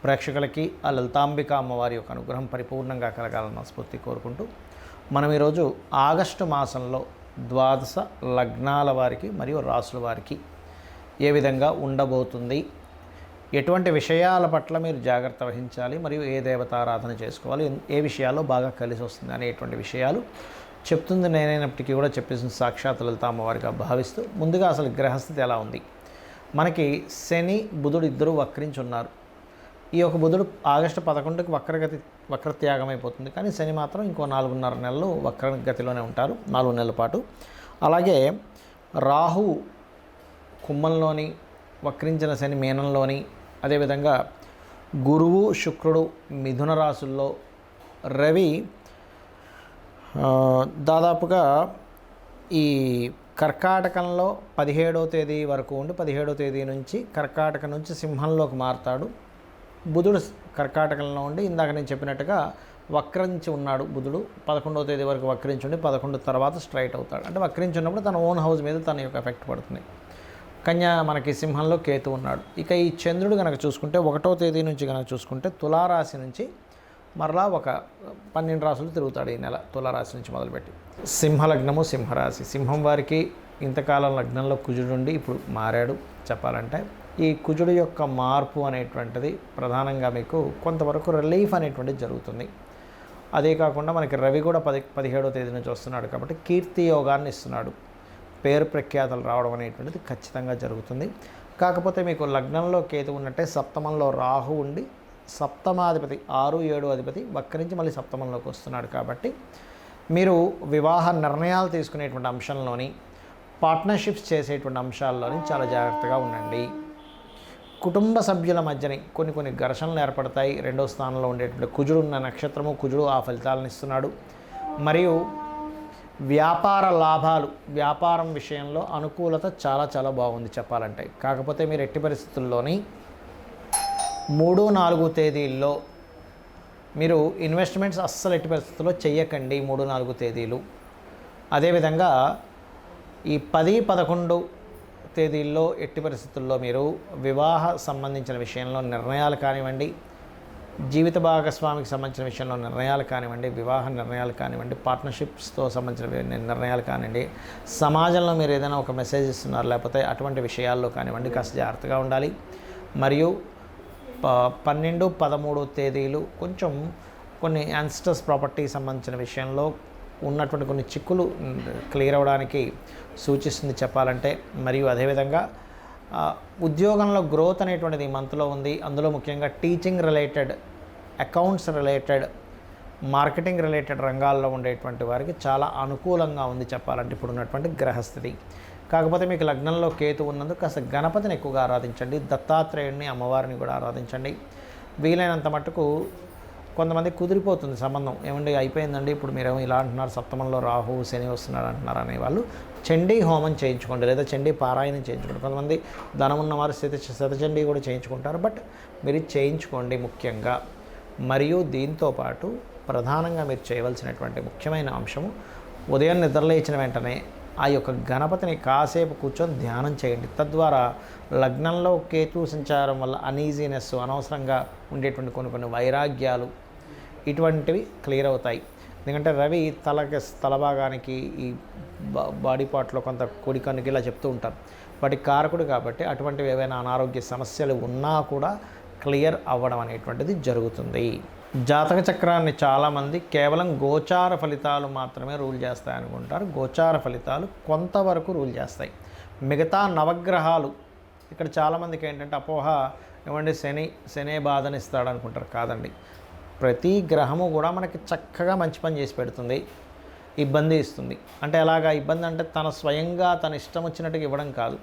ప్రేక్షకులకి ఆ లలితాంబిక అమ్మవారి యొక్క అనుగ్రహం పరిపూర్ణంగా కలగాలన్న స్ఫూర్తి కోరుకుంటూ మనం ఈరోజు ఆగస్టు మాసంలో ద్వాదశ లగ్నాల వారికి మరియు రాసుల వారికి ఏ విధంగా ఉండబోతుంది, ఎటువంటి విషయాల పట్ల మీరు జాగ్రత్త వహించాలి, మరియు ఏ దేవతారాధన చేసుకోవాలి, ఏ విషయాల్లో బాగా కలిసి వస్తుంది అనేటువంటి విషయాలు చెప్తుంది నేనైనప్పటికీ కూడా చెప్పేసిన సాక్షాత్ లలిత అమ్మవారిగా భావిస్తూ ముందుగా అసలు గ్రహస్థితి ఎలా ఉంది. మనకి శని బుధుడు ఇద్దరు వక్రించి ఉన్నారు. ఈ యొక్క బుధుడు ఆగస్టు 11కి వక్రత్యాగం అయిపోతుంది, కానీ శని మాత్రం ఇంకో 4.5 నెలలు వక్రగతిలోనే ఉంటారు, 4 నెలల పాటు. అలాగే రాహు కుంభంలోని, వక్రించిన శని మీనంలోని, అదేవిధంగా గురువు శుక్రుడు మిథున రాశుల్లో, రవి దాదాపుగా ఈ కర్కాటకంలో 17వ తేదీ వరకు ఉండి 17వ తేదీ నుంచి కర్కాటక నుంచి సింహంలోకి మారుతాడు. బుధుడు కర్కాటకంలో ఉండి ఇందాక నేను చెప్పినట్టుగా వక్రించి ఉన్నాడు. బుధుడు 11వ తేదీ వరకు వక్రించి ఉండి 11 తర్వాత స్ట్రైట్ అవుతాడు. అంటే వక్రించి ఉన్నప్పుడు తన ఓన్ హౌస్ మీద తన యొక్క ఎఫెక్ట్ పడుతుంది. కన్యా మనకి సింహంలో కేతు ఉన్నాడు. ఇక ఈ చంద్రుడు కనుక చూసుకుంటే 1వ తేదీ నుంచి కనుక చూసుకుంటే తులారాశి నుంచి మరలా ఒక 12 రాశులు తిరుగుతాడు ఈ నెల, తులారాశి నుంచి మొదలుపెట్టి. సింహలగ్నము, సింహరాశి. సింహం వారికి ఇంతకాలం లగ్నంలో కుజుడు ఉండి ఇప్పుడు మారాడు. చెప్పాలంటే ఈ కుజుడు యొక్క మార్పు అనేటువంటిది ప్రధానంగా మీకు కొంతవరకు రిలీఫ్ అనేటువంటిది జరుగుతుంది. అదే కాకుండా మనకి రవి కూడా 17వ తేదీ నుంచి వస్తున్నాడు కాబట్టి కీర్తి యోగాన్ని ఇస్తున్నాడు. పేరు ప్రఖ్యాతలు రావడం అనేటువంటిది ఖచ్చితంగా జరుగుతుంది. కాకపోతే మీకు లగ్నంలో కేతు ఉన్నట్టే సప్తమంలో రాహు ఉండి సప్తమాధిపతి 6, 7 అధిపతి వక్రించి మళ్ళీ సప్తమంలోకి వస్తున్నాడు. కాబట్టి మీరు వివాహ నిర్ణయాలు తీసుకునేటువంటి అంశంలోని, పార్ట్నర్షిప్స్ చేసేటువంటి అంశాల్లోని చాలా జాగ్రత్తగా ఉండండి. కుటుంబ సభ్యుల మధ్యని కొన్ని ఘర్షణలు ఏర్పడతాయి. 2వ స్థానంలో ఉండేటువంటి కుజుడు ఉన్న నక్షత్రము, కుజుడు ఆ ఫలితాలను ఇస్తున్నాడు. మరియు వ్యాపార లాభాలు, వ్యాపారం విషయంలో అనుకూలత చాలా బాగుంది చెప్పాలంటే. కాకపోతే మీరు ఎట్టి పరిస్థితుల్లోని 3, 4 తేదీల్లో మీరు ఇన్వెస్ట్మెంట్స్ అస్సలు ఎట్టి పరిస్థితుల్లో చెయ్యకండి. 3, 4 తేదీలు. అదేవిధంగా ఈ 10, 11 తేదీల్లో ఎట్టి పరిస్థితుల్లో మీరు వివాహ సంబంధించిన విషయంలో నిర్ణయాలు కానివ్వండి, జీవిత భాగస్వామికి సంబంధించిన విషయంలో నిర్ణయాలు కానివ్వండి, వివాహ నిర్ణయాలు కానివ్వండి, పార్ట్నర్షిప్స్తో సంబంధించిన నిర్ణయాలు కానివ్వండి, సమాజంలో మీరు ఏదైనా ఒక మెసేజ్ ఇస్తున్నారు లేకపోతే అటువంటి విషయాల్లో కానివ్వండి కాస్త జాగ్రత్తగా ఉండాలి. మరియు 12, 13 తేదీలు కొంచెం కొన్ని యాన్స్టర్స్ ప్రాపర్టీ సంబంధించిన విషయంలో ఉన్నటువంటి కొన్ని చిక్కులు క్లియర్ అవ్వడానికి సూచిస్తుంది చెప్పాలంటే. మరియు అదేవిధంగా ఉద్యోగంలో గ్రోత్ అనేటువంటిది ఈ మంత్లో ఉంది. అందులో ముఖ్యంగా teaching related, accounts related, marketing related రంగాల్లో ఉండేటువంటి వారికి చాలా అనుకూలంగా ఉంది చెప్పాలంటే ఇప్పుడు ఉన్నటువంటి గ్రహస్థితి. కాకపోతే మీకు లగ్నంలో కేతు ఉన్నందుకు కాస్త గణపతిని ఎక్కువగా ఆరాధించండి, దత్తాత్రేయుడిని, అమ్మవారిని కూడా ఆరాధించండి. వీలైనంత మట్టుకు కొంతమంది కుదిరిపోతుంది సంబంధం, ఏమండి అయిపోయిందండి ఇప్పుడు మీరేమో ఇలా అంటున్నారు, సప్తమంలో రాహు శని వస్తున్నారు అంటున్నారు అనేవాళ్ళు చండీ హోమం చేయించుకోండి, లేదా చండీ పారాయణం చేయించుకోండి. కొంతమంది ధనం ఉన్నవారు శతచండీ కూడా చేయించుకుంటారు, బట్ మీరు చేయించుకోండి ముఖ్యంగా. మరియు దీంతోపాటు ప్రధానంగా మీరు చేయవలసినటువంటి ముఖ్యమైన అంశము ఉదయం నిద్రలేచిన వెంటనే ఆ యొక్క గణపతిని కాసేపు కూర్చొని ధ్యానం చేయండి. తద్వారా లగ్నంలో కేతు సంచారం వల్ల అనీజీనెస్, అనవసరంగా ఉండేటువంటి కొన్ని వైరాగ్యాలు ఇటువంటివి క్లియర్ అవుతాయి. ఎందుకంటే రవి తల భాగానికి, ఈ బాడీ పార్ట్లో కొంత కుడి కన్నుకి ఇలా చెప్తూ ఉంటారు, వాటి కారకుడు. కాబట్టి అటువంటివి ఏవైనా అనారోగ్య సమస్యలు ఉన్నా కూడా క్లియర్ అవ్వడం అనేటువంటిది జరుగుతుంది. జాతక చక్రాన్ని చాలామంది కేవలం గోచార ఫలితాలు మాత్రమే రూల్ చేస్తాయి అనుకుంటారు. గోచార ఫలితాలు కొంతవరకు రూల్ చేస్తాయి. మిగతా నవగ్రహాలు, ఇక్కడ చాలామందికి ఏంటంటే అపోహ, ఏమంటే శనే బాధనిస్తాడు అనుకుంటారు. కాదండి, ప్రతి గ్రహము కూడా మనకి చక్కగా మంచి పని చేసి పెడుతుంది, ఇబ్బంది ఇస్తుంది. అంటే ఎలాగా ఇబ్బంది అంటే తన స్వయంగా తన ఇష్టం వచ్చినట్టుగా ఇవ్వడం కాదు,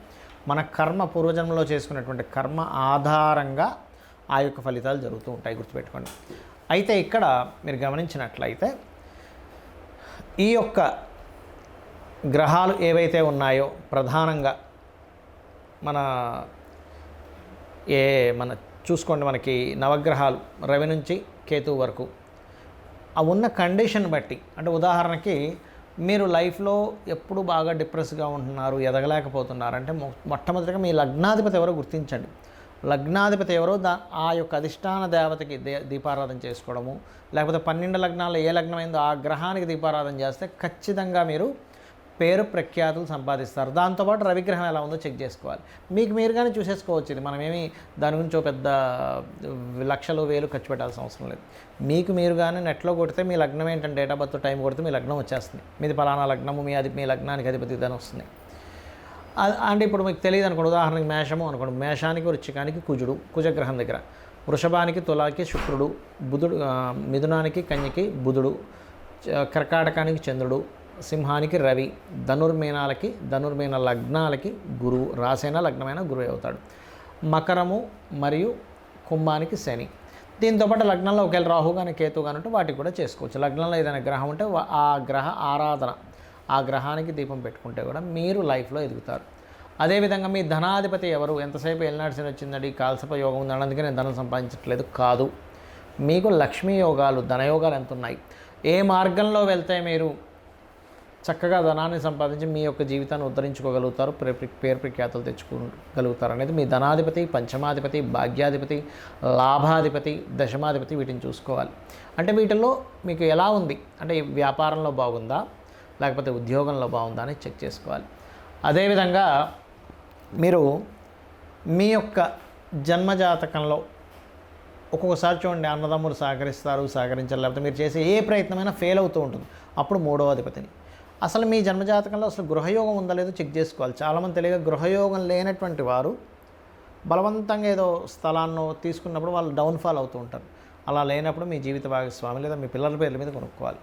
మన కర్మ, పూర్వజన్మలో చేసుకున్నటువంటి కర్మ ఆధారంగా ఆ యొక్క ఫలితాలు జరుగుతూ ఉంటాయి, గుర్తుపెట్టుకోండి. అయితే ఇక్కడ మీరు గమనించినట్లయితే ఈ యొక్క గ్రహాలు ఏవైతే ఉన్నాయో ప్రధానంగా మన చూసుకోండి, మనకి నవగ్రహాలు రవి నుంచి కేతువు వరకు ఆ ఉన్న కండిషన్ బట్టి, అంటే ఉదాహరణకి మీరు లైఫ్లో ఎప్పుడు బాగా డిప్రెస్గా ఉంటున్నారు, ఎదగలేకపోతున్నారు అంటే మొట్టమొదటిగా మీ లగ్నాధిపతి ఎవరో గుర్తించండి. లగ్నాధిపతి ఎవరో ఆ యొక్క అధిష్టాన దేవతకి దీపారాధన చేసుకోవడము, లేకపోతే 12 లగ్నాల్లో ఏ లగ్నం అయిందో ఆ గ్రహానికి దీపారాధన చేస్తే ఖచ్చితంగా మీరు పేరు ప్రఖ్యాతులు సంపాదిస్తారు. దాంతోపాటు రవిగ్రహం ఎలా ఉందో చెక్ చేసుకోవాలి. మీకు మీరుగానే చూసేసుకోవచ్చు. ఇది మనమేమి దాని గురించి పెద్ద లక్షలు వేలు ఖర్చు పెట్టాల్సిన అవసరం లేదు. మీకు మీరుగానే నెట్లో కొడితే మీ లగ్నం ఏంటంటే డేట్ ఆఫ్ బర్త్ టైం కొడితే మీ లగ్నం వచ్చేస్తుంది. మీది పలానా లగ్నము, మీ లగ్నానికి అధిపతి ఇదని వస్తుంది. అంటే ఇప్పుడు మీకు తెలియదు అనుకోండి, ఉదాహరణకి మేషము అనుకోండి, మేషానికి వృశ్చికానికి కుజుడు కుజగ్రహం దగ్గర, వృషభానికి తులాకి శుక్రుడు, బుధుడు మిథునానికి కన్యకి బుధుడు, కర్కాటకానికి చంద్రుడు, సింహానికి రవి, ధనుర్మీన లగ్నాలకి గురువు, రాసైన లగ్నమైన గురువు అవుతాడు. మకరము మరియు కుంభానికి శని. దీంతోపాటు లగ్నంలో ఒకవేళ రాహు కానీ కేతు కానీ ఉంటే వాటికి కూడా చేసుకోవచ్చు. లగ్నంలో ఏదైనా గ్రహం ఉంటే ఆ గ్రహ ఆరాధన, ఆ గ్రహానికి దీపం పెట్టుకుంటే కూడా మీరు లైఫ్లో ఎదుగుతారు. అదేవిధంగా మీ ధనాధిపతి ఎవరు, ఎంతసేపు ఎల్నాడు శని వచ్చిందండి, కాల్సప యోగం ఉందండి అందుకే నేను ధనం సంపాదించట్లేదు కాదు. మీకు లక్ష్మీ యోగాలు, ధనయోగాలు ఎంత ఉన్నాయి, ఏ మార్గంలో వెళ్తే మీరు చక్కగా ధనాన్ని సంపాదించి మీ యొక్క జీవితాన్ని ఉద్ధరించుకోగలుగుతారు, పేరు ప్రఖ్యాతులు తెచ్చుకోగలుగుతారు అనేది మీ ధనాధిపతి, పంచమాధిపతి, భాగ్యాధిపతి, లాభాధిపతి, దశమాధిపతి వీటిని చూసుకోవాలి. అంటే వీటిల్లో మీకు ఎలా ఉంది అంటే వ్యాపారంలో బాగుందా లేకపోతే ఉద్యోగంలో బాగుందా అని చెక్ చేసుకోవాలి. అదేవిధంగా మీరు మీ యొక్క జన్మజాతకంలో ఒక్కొక్కసారి చూడండి, అన్నదమ్ములు సహకరించారు, లేకపోతే మీరు చేసే ఏ ప్రయత్నమైనా ఫెయిల్ అవుతూ ఉంటుంది. అప్పుడు 3వ అధిపతిని అసలు మీ జన్మజాతకంలో అసలు గృహయోగం ఉందా లేదో చెక్ చేసుకోవాలి. చాలామంది తెలియక గృహయోగం లేనటువంటి వారు బలవంతంగా ఏదో స్థలాన్ని తీసుకున్నప్పుడు వాళ్ళు డౌన్ఫాల్ అవుతూ ఉంటారు. అలా లేనప్పుడు మీ జీవిత భాగస్వామి లేదా మీ పిల్లల పేర్ల మీద కొనుక్కోవాలి.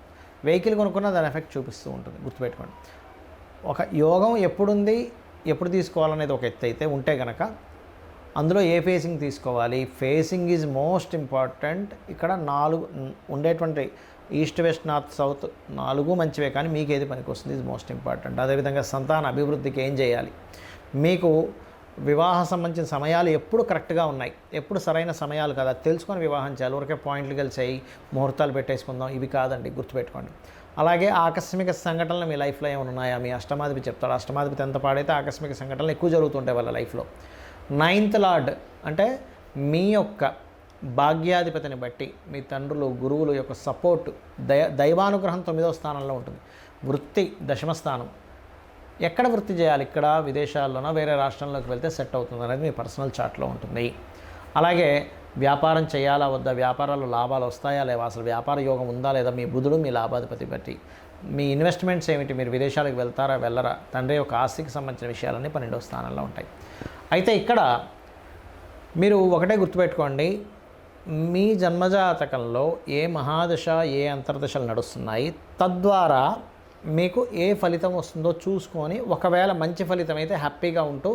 వెహికల్ కొనుక్కున్నా దాని ఎఫెక్ట్ చూపిస్తూ ఉంటుంది, గుర్తుపెట్టుకోండి. ఒక యోగం ఎప్పుడుంది, ఎప్పుడు తీసుకోవాలనేది ఒక ఎత్తు అయితే ఉంటే కనుక అందులో ఏ ఫేసింగ్ తీసుకోవాలి, ఫేసింగ్ ఈజ్ మోస్ట్ ఇంపార్టెంట్. ఇక్కడ 4 ఉండేటువంటి ఈస్ట్, వెస్ట్, నార్త్, సౌత్ 4 మంచివే, కానీ మీకు ఏది పనికి వస్తుంది ఇది మోస్ట్ ఇంపార్టెంట్. అదేవిధంగా సంతాన అభివృద్ధికి ఏం చేయాలి, మీకు వివాహ సంబంధించిన సమయాలు ఎప్పుడు కరెక్ట్గా ఉన్నాయి, ఎప్పుడు సరైన సమయాలు కదా తెలుసుకొని వివాహం చేయాలి. ఊరికే పాయింట్లు కలిసాయి ముహూర్తాలు పెట్టేసుకుందాం ఇవి కాదండి, గుర్తుపెట్టుకోండి. అలాగే ఆకస్మిక సంఘటనలు మీ లైఫ్లో ఏమైనా ఉన్నాయా, మీ అష్టమాధిపతి చెప్తాడు. అష్టమాధిపతి ఎంత పాడైతే ఆకస్మిక సంఘటనలు ఎక్కువ జరుగుతుంటాయి వాళ్ళ లైఫ్లో. 9th లార్డ్ అంటే మీ యొక్క భాగ్యాధిపతిని బట్టి మీ తండ్రులు, గురువులు యొక్క సపోర్ట్, దైవానుగ్రహం 9వ స్థానంలో ఉంటుంది. వృత్తి 10వ స్థానం. ఎక్కడ వృత్తి చేయాలి, ఇక్కడ విదేశాల్లోనో వేరే రాష్ట్రంలోకి వెళ్తే సెట్ అవుతుంది అనేది మీ పర్సనల్ చార్ట్లో ఉంటుంది. అలాగే వ్యాపారం చేయాలా వద్దా, వ్యాపారాలు లాభాలు వస్తాయా లేవా, అసలు వ్యాపార యోగం ఉందా లేదా, మీ బుధుడు మీ లాభాధిపతి బట్టి. మీ ఇన్వెస్ట్మెంట్స్ ఏమిటి, మీరు విదేశాలకు వెళ్తారా వెళ్ళరా, తండ్రి యొక్క ఆస్తికి సంబంధించిన విషయాలన్నీ 12వ స్థానంలో ఉంటాయి. అయితే ఇక్కడ మీరు ఒకటే గుర్తుపెట్టుకోండి, మీ జన్మజాతకంలో ఏ మహాదశ ఏ అంతర్దశలు నడుస్తున్నాయి, తద్వారా మీకు ఏ ఫలితం వస్తుందో చూసుకొని, ఒకవేళ మంచి ఫలితం అయితే హ్యాపీగా ఉంటూ,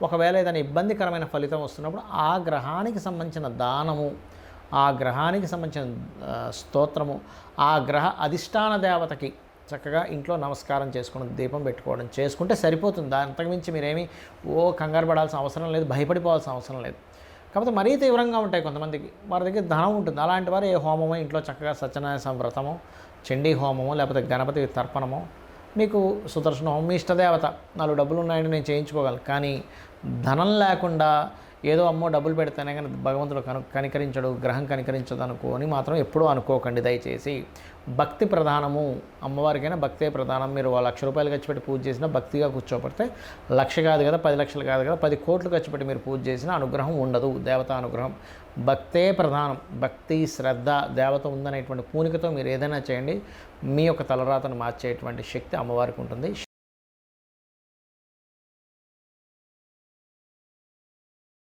ఒకవేళ ఏదైనా ఇబ్బందికరమైన ఫలితం వస్తున్నప్పుడు ఆ గ్రహానికి సంబంధించిన దానము, ఆ గ్రహానికి సంబంధించిన స్తోత్రము, ఆ గ్రహ అధిష్టాన దేవతకి చక్కగా ఇంట్లో నమస్కారం చేసుకోవడం, దీపం పెట్టుకోవడం చేసుకుంటే సరిపోతుంది. అంతకుమించి మీరేమీ కంగారు పడాల్సిన అవసరం లేదు, భయపడిపోవాల్సిన అవసరం లేదు. కాకపోతే మరీ తీవ్రంగా ఉంటాయి కొంతమందికి, వారి దగ్గర ధనం ఉంటుంది. అలాంటి వారు ఏ హోమమో ఇంట్లో చక్కగా సత్యనారాయణ వ్రతమో, చండీ హోమమో, లేకపోతే గణపతి తర్పణమో, మీకు సుదర్శన హోమం, మీ ఇష్టదేవత 4 డబ్బులు ఉన్నాయని నేను చేయించుకోగలను. కానీ ధనం లేకుండా ఏదో అమ్మో డబ్బులు పెడితేనే కానీ భగవంతుడు కనికరించడు, గ్రహం కనికరించదు అనుకోని మాత్రం ఎప్పుడూ అనుకోకండి దయచేసి. భక్తి ప్రధానము, అమ్మవారికైనా భక్తే ప్రధానం. మీరు 1,00,000 రూపాయలు ఖర్చు పెట్టి పూజ చేసినా భక్తిగా కూర్చోబడితే 1,00,000 కాదు కదా, 10 లక్షలు కాదు కదా, 10 కోట్లు ఖర్చు పెట్టి మీరు పూజ చేసినా అనుగ్రహం ఉండదు, దేవతా అనుగ్రహం. భక్తే ప్రధానం. భక్తి, శ్రద్ధ, దేవత ఉందనేటువంటి పూనికతో మీరు ఏదైనా చేయండి, మీ యొక్క తలరాతను మార్చేటువంటి శక్తి అమ్మవారికి ఉంటుంది.